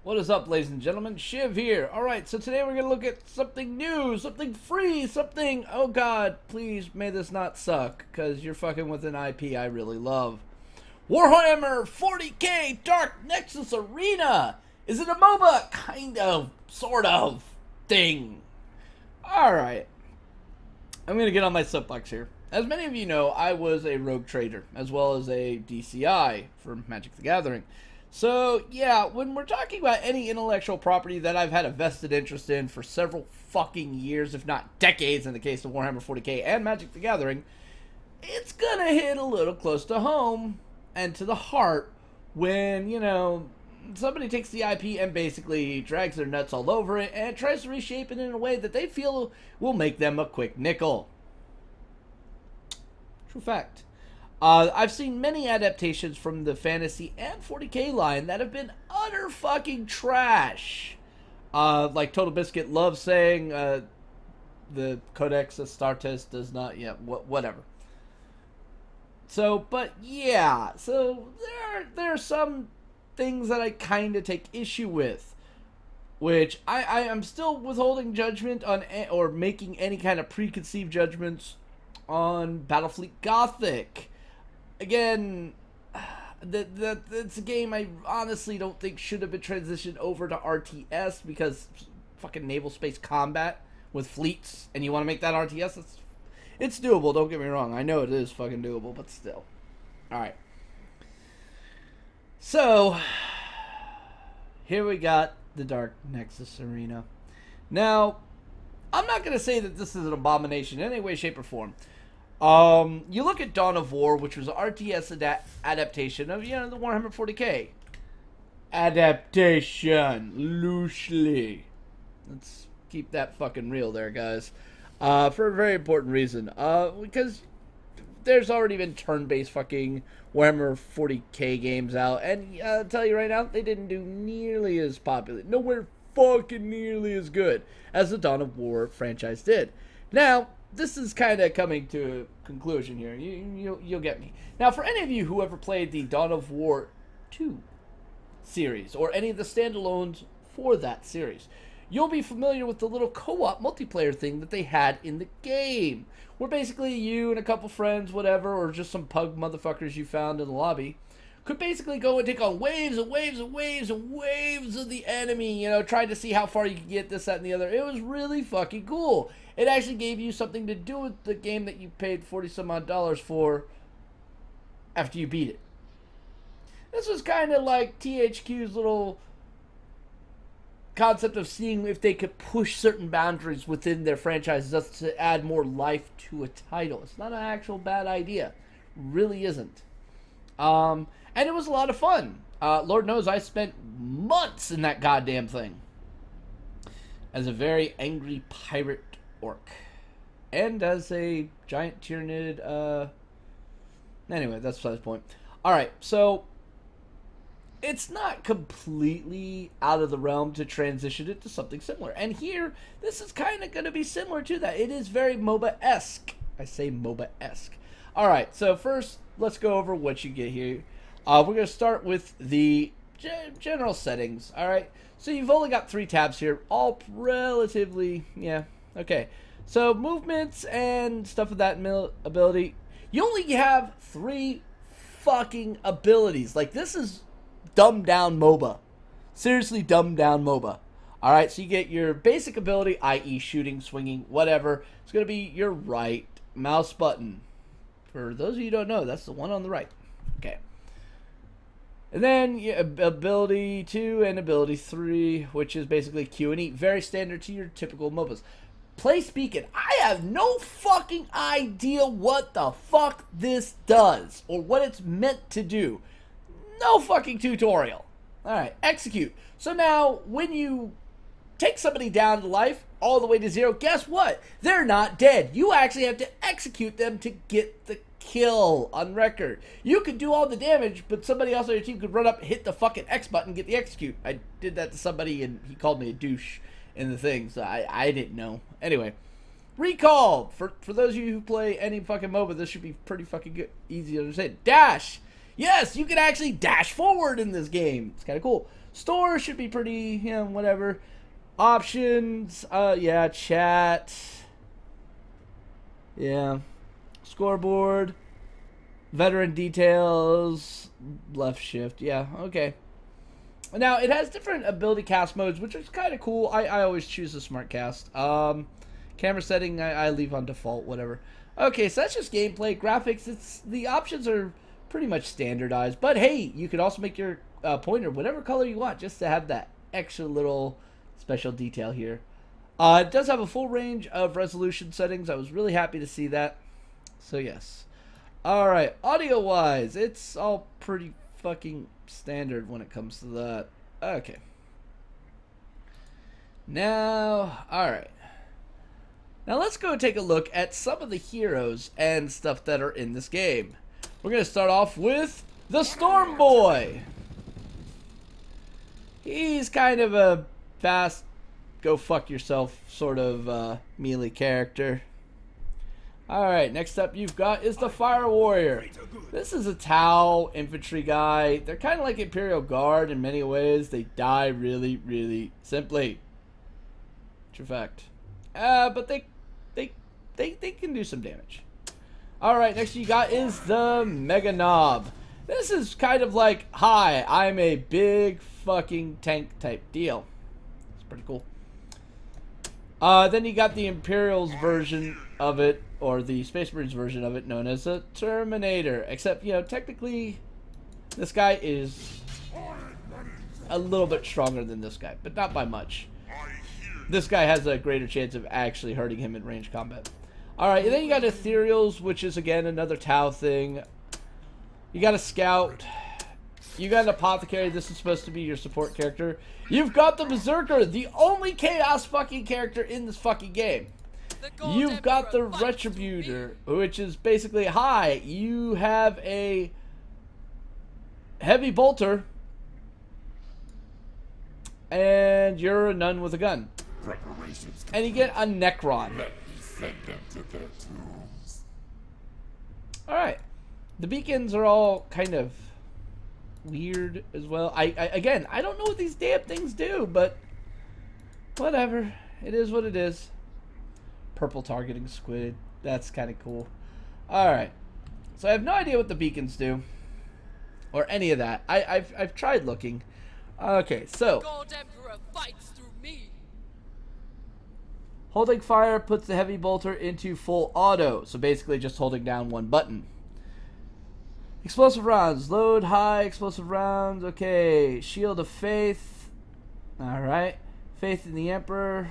What is up, ladies and gentlemen? Shiv here. Alright, so today we're going to look at something new, something free, something... Oh god, please, may this not suck, because you're fucking with an IP I really love. Warhammer 40k Dark Nexus Arena! Is it a MOBA? Kind of, sort of, thing. Alright. I'm going to get on my soapbox here. As many of you know, I was a rogue trader, as well as a DCI for Magic the Gathering. So, yeah, when we're talking about any intellectual property that I've had a vested interest in for several fucking years, if not decades in the case of Warhammer 40k and Magic the Gathering, it's gonna hit a little close to home and to the heart when, you know, somebody takes the IP and basically drags their nuts all over it and tries to reshape it in a way that they feel will make them a quick nickel. True fact. I've seen many adaptations from the Fantasy and 40k line that have been utter fucking trash. Like Total Biscuit loves saying, the Codex Astartes does not, yeah, whatever. So, but yeah, so there are some things that I kind of take issue with, which I am still withholding judgment on, or making any kind of preconceived judgments on Battlefleet Gothic. Again, it's a game I honestly don't think should have been transitioned over to RTS, because fucking naval space combat with fleets, and you want to make that RTS? It's doable, don't get me wrong. I know it is fucking doable, but still. Alright. So, here we got the Dark Nexus Arena. Now, I'm not going to say that this is an abomination in any way, shape, or form. You look at Dawn of War, which was an RTS adaptation of, you know, the Warhammer 40k. Adaptation, loosely. Let's keep that fucking real there, guys. For a very important reason. Because there's already been turn-based fucking Warhammer 40k games out, and I'll tell you right now, they didn't do nearly as popular. Nowhere fucking nearly as good as the Dawn of War franchise did. Now, this is kind of coming to a conclusion here. You'll get me. Now, for any of you who ever played the Dawn of War 2 series, or any of the standalones for that series, you'll be familiar with the little co-op multiplayer thing that they had in the game, where basically you and a couple friends, whatever, or just some pug motherfuckers you found in the lobby, could basically go and take on waves and waves and waves and waves of the enemy, you know, trying to see how far you could get, this, that, and the other. It was really fucking cool. It actually gave you something to do with the game that you paid 40 some odd dollars for after you beat it. This was kind of like THQ's little concept of seeing if they could push certain boundaries within their franchises just to add more life to a title. It's not an actual bad idea. It really isn't. And it was a lot of fun. Lord knows I spent months in that goddamn thing as a very angry pirate orc, and as a giant tyrannid. Anyway, that's besides the point. Alright, so it's not completely out of the realm to transition it to something similar, and here this is kind of going to be similar to that. It is very MOBA-esque. I say MOBA-esque. Alright, so first let's go over what you get here. We're going to start with the general settings. Alright, so you've only got 3 tabs here, all relatively, yeah. Okay, so movements and stuff of that ability. You only have 3 fucking abilities. Like, this is dumbed down MOBA. Seriously dumbed down MOBA. Alright, so you get your basic ability, i.e. shooting, swinging, whatever. It's going to be your right mouse button. For those of you who don't know, that's the one on the right. Okay. And then ability 2 and ability 3, which is basically Q and E. Very standard to your typical MOBAs. Play speaking. I have no fucking idea what the fuck this does, or what it's meant to do. No fucking tutorial. Alright, execute. So now, when you take somebody down to life, all the way to 0, guess what? They're not dead. You actually have to execute them to get the kill on record. You could do all the damage, but somebody else on your team could run up and hit the fucking X button and get the execute. I did that to somebody and he called me a douche in the thing, so I didn't know. Anyway, recall. For those of you who play any fucking MOBA, this should be pretty fucking good, easy to understand. Dash. Yes, you can actually dash forward in this game. It's kind of cool. Store should be pretty, you know, whatever. Options, yeah, chat. Yeah. Scoreboard. Veteran details. Left shift. Yeah, okay. Now, it has different ability cast modes, which is kind of cool. I always choose the smart cast. Camera setting, I leave on default, whatever. Okay, so that's just gameplay. Graphics, the options are pretty much standardized. But hey, you could also make your pointer whatever color you want, just to have that extra little special detail here. It does have a full range of resolution settings. I was really happy to see that. So yes. Alright, audio-wise, it's all pretty fucking standard when it comes to that. Okay. Now, alright. Now let's go take a look at some of the heroes and stuff that are in this game. We're going to start off with the Storm Boy. He's kind of a fast, go fuck yourself sort of melee character. Alright, next up you've got is the Fire Warrior. This is a Tau infantry guy. They're kind of like Imperial Guard in many ways. They die really, really simply. True fact. But they can do some damage. Alright, next you got is the Mega Knob. This is kind of like, hi, I'm a big fucking tank type deal. It's pretty cool. Then you got the Imperial's version of it, or the Space Marines version of it, known as a Terminator. Except, you know, technically, this guy is a little bit stronger than this guy, but not by much. This guy has a greater chance of actually hurting him in range combat. Alright, and then you got Ethereals, which is, again, another Tau thing. You got a Scout. You got an Apothecary. This is supposed to be your support character. You've got the Berserker, the only Chaos fucking character in this fucking game. You've got the Retributor, which is basically, hi, you have a Heavy Bolter, and you're a nun with a gun. And you get a Necron. Alright. The beacons are all kind of weird as well. Again, I don't know what these damn things do, but whatever. It is what it is. Purple targeting squid. That's kind of cool. Alright. So I have no idea what the beacons do. Or any of that. I've tried looking. Okay, so God Emperor fights through me. holding fire puts the heavy bolter into full auto. So basically just holding down one button. Explosive rounds. Load high explosive rounds. Okay. Shield of Faith. Alright. Faith in the Emperor.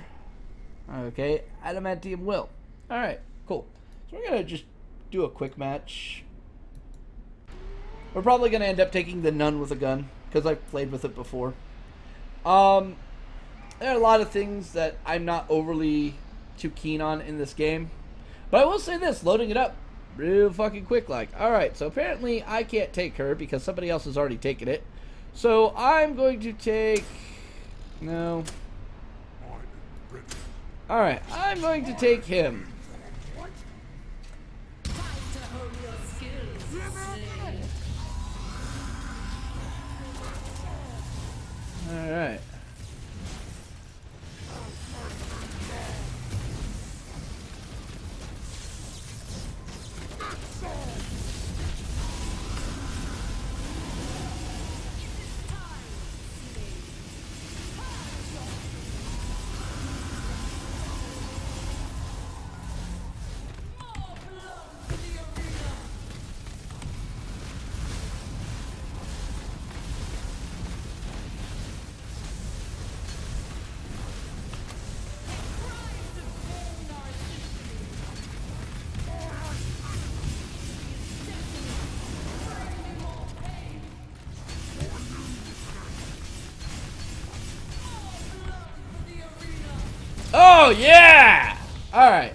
Okay. Adamantium Will. Alright. Cool. So we're going to just do a quick match. We're probably going to end up taking the Nun with a gun, because I've played with it before. There are a lot of things that I'm not overly too keen on in this game. But I will say this, loading it up real fucking quick like. Alright, so apparently I can't take her because somebody else has already taken it. So I'm going to take... No. Alright, I'm going to take him. Alright. Oh, yeah! Alright.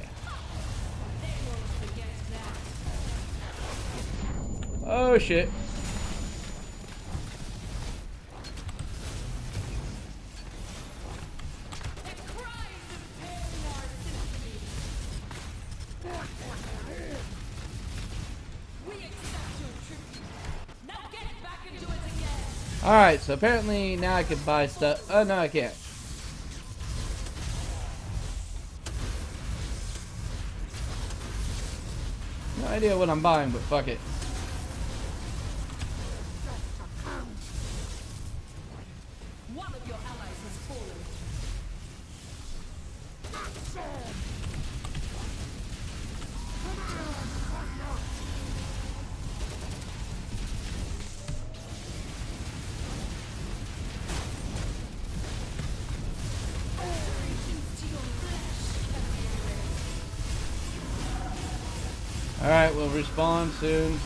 Oh, shit. Alright, so apparently now I can buy stuff. Oh, no, I can't. No idea what I'm buying, but fuck it. One of your allies has fallen. Alright, we'll respawn soon.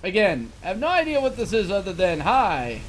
Again, I have no idea what this is other than hi.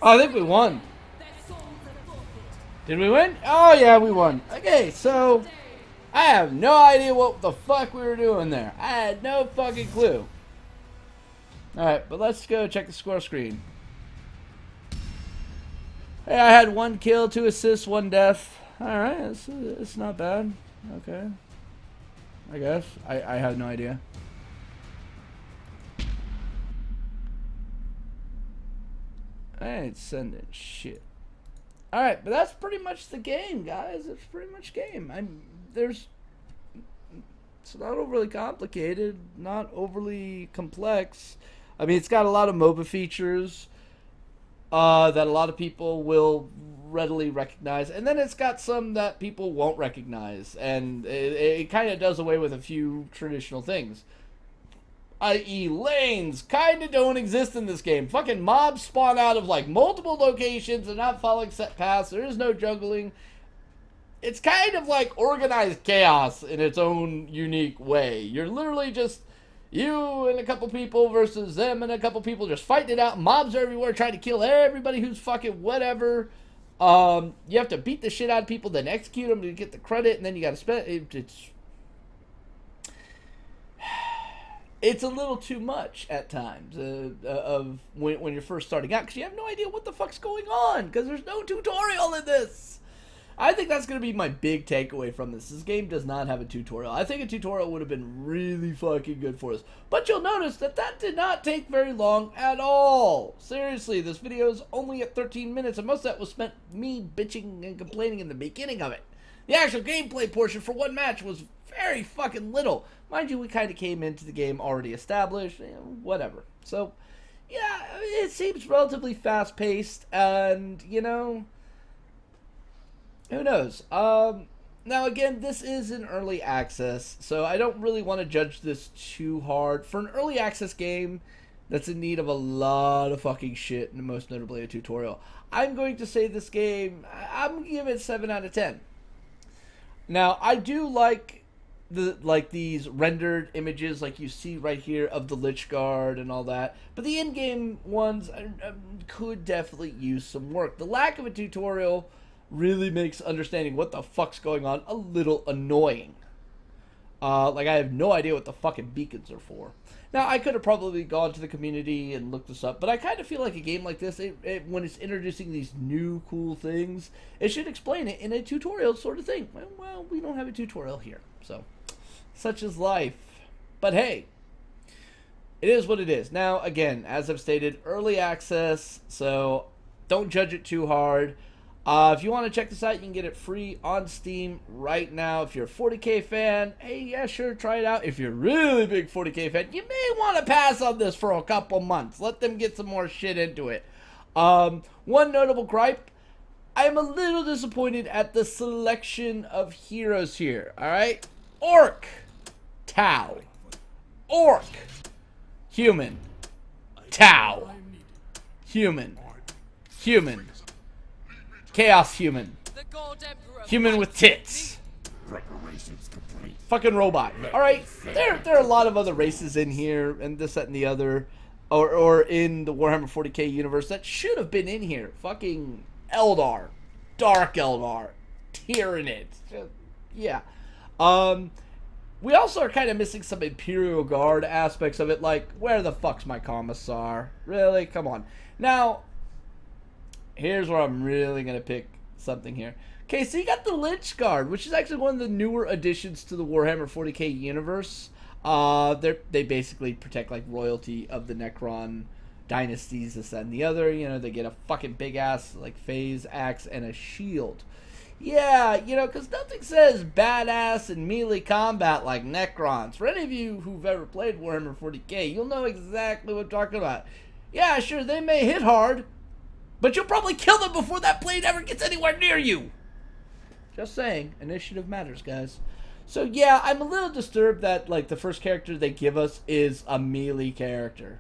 Oh, I think we won. Did we win? Oh yeah, we won. Okay, so I have no idea what the fuck we were doing there. I had no fucking clue. Alright, but let's go check the score screen. Hey, I had 1 kill, 2 assists, 1 death. Alright, it's not bad. Okay. I guess. I have no idea. I ain't sending shit. Alright, but that's pretty much the game, guys. It's pretty much game. It's not overly complicated, not overly complex. I mean, it's got a lot of MOBA features that a lot of people will readily recognize, and then it's got some that people won't recognize, and it kind of does away with a few traditional things. I.e. lanes kind of don't exist in this game. Fucking mobs spawn out of like multiple locations and not following set paths. There is no juggling. It's kind of like organized chaos in its own unique way. You're literally just you and a couple people versus them and a couple people just fighting it out. Mobs are everywhere trying to kill everybody who's fucking whatever. You have to beat the shit out of people, then execute them to get the credit, and then you got to spend it's a little too much at times of when you're first starting out, because you have no idea what the fuck's going on, because there's no tutorial in this. I think that's going to be my big takeaway from this. This game does not have a tutorial. I think a tutorial would have been really fucking good for us. But you'll notice that did not take very long at all. Seriously, this video is only at 13 minutes, and most of that was spent me bitching and complaining in the beginning of it. The actual gameplay portion for one match was very fucking little. Mind you, we kind of came into the game already established, whatever. So, yeah, it seems relatively fast-paced, and, who knows? Now, again, this is an early access, so I don't really want to judge this too hard. For an early access game that's in need of a lot of fucking shit, and most notably a tutorial, I'm going to say this game, I'm going to give it 7 out of 10. Now, I do like these rendered images like you see right here of the Lich Guard and all that, but the in-game ones could definitely use some work. The lack of a tutorial really makes understanding what the fuck's going on a little annoying. Like, I have no idea what the fucking beacons are for. Now, I could have probably gone to the community and looked this up, but I kind of feel like a game like this, when it's introducing these new cool things, it should explain it in a tutorial sort of thing. Well, we don't have a tutorial here, so such is life. But hey, it is what it is. Now, again, as I've stated, early access, so don't judge it too hard. If you want to check this out, you can get it free on Steam right now. If you're a 40K fan, hey, yeah, sure, try it out. If you're a really big 40K fan, you may want to pass on this for a couple months. Let them get some more shit into it. One notable gripe, I'm a little disappointed at the selection of heroes here, alright? Orc, Tau. Orc, human. Tau, human. Human. Chaos human. Human with tits. fucking robot. All right, there are a lot of other races in here, and this, that, and the other, or in the Warhammer 40k universe that should have been in here. Fucking Eldar, Dark Eldar, Tyranid, yeah. We also are kind of missing some Imperial Guard aspects of it, like, where the fuck's my Commissar? Really? Come on. Now, here's where I'm really going to pick something here. Okay, so you got the Lynch Guard, which is actually one of the newer additions to the Warhammer 40k universe. They basically protect, like, royalty of the Necron dynasties, this, that, and the other. You know, they get a fucking big-ass, like, phase axe and a shield. Yeah, you know, because nothing says badass in melee combat like Necrons. For any of you who've ever played Warhammer 40k, you'll know exactly what I'm talking about. Yeah, sure, they may hit hard, but you'll probably kill them before that blade ever gets anywhere near you. Just saying, initiative matters, guys. So yeah, I'm a little disturbed that, like, the first character they give us is a melee character.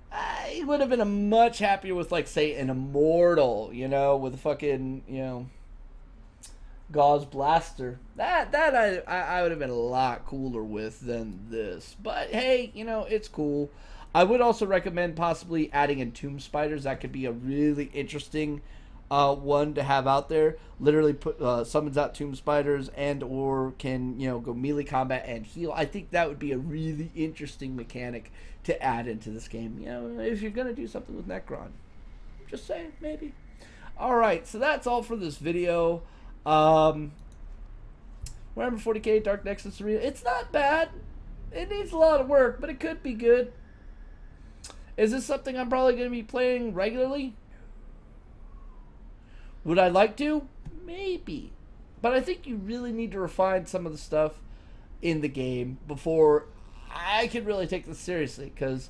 I would have been a much happier with, like, say, an Immortal, you know, with a fucking, you know, Gauze Blaster. That I would have been a lot cooler with than this. But hey, you know, it's cool. I would also recommend possibly adding in Tomb Spiders. That could be a really interesting one to have out there. Literally put summons out Tomb Spiders and or can, you know, go melee combat and heal. I think that would be a really interesting mechanic to add into this game. You know, if you're gonna do something with Necron. Just saying, maybe. Alright, so that's all for this video. Warhammer 40k Dark Nexus Arena. It's not bad. It needs a lot of work, but it could be good. Is this something I'm probably going to be playing regularly? Would I like to? Maybe. But I think you really need to refine some of the stuff in the game before I can really take this seriously, because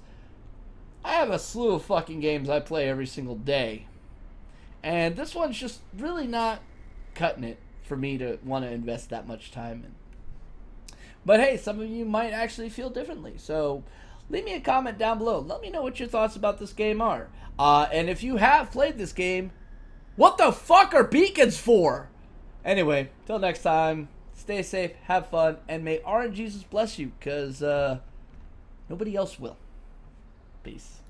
I have a slew of fucking games I play every single day. And this one's just really not cutting it for me to want to invest that much time in. But hey, some of you might actually feel differently, so leave me a comment down below. Let me know what your thoughts about this game are. And if you have played this game, what the fuck are beacons for? Anyway, till next time, stay safe, have fun, and may RNGesus bless you, because nobody else will. Peace.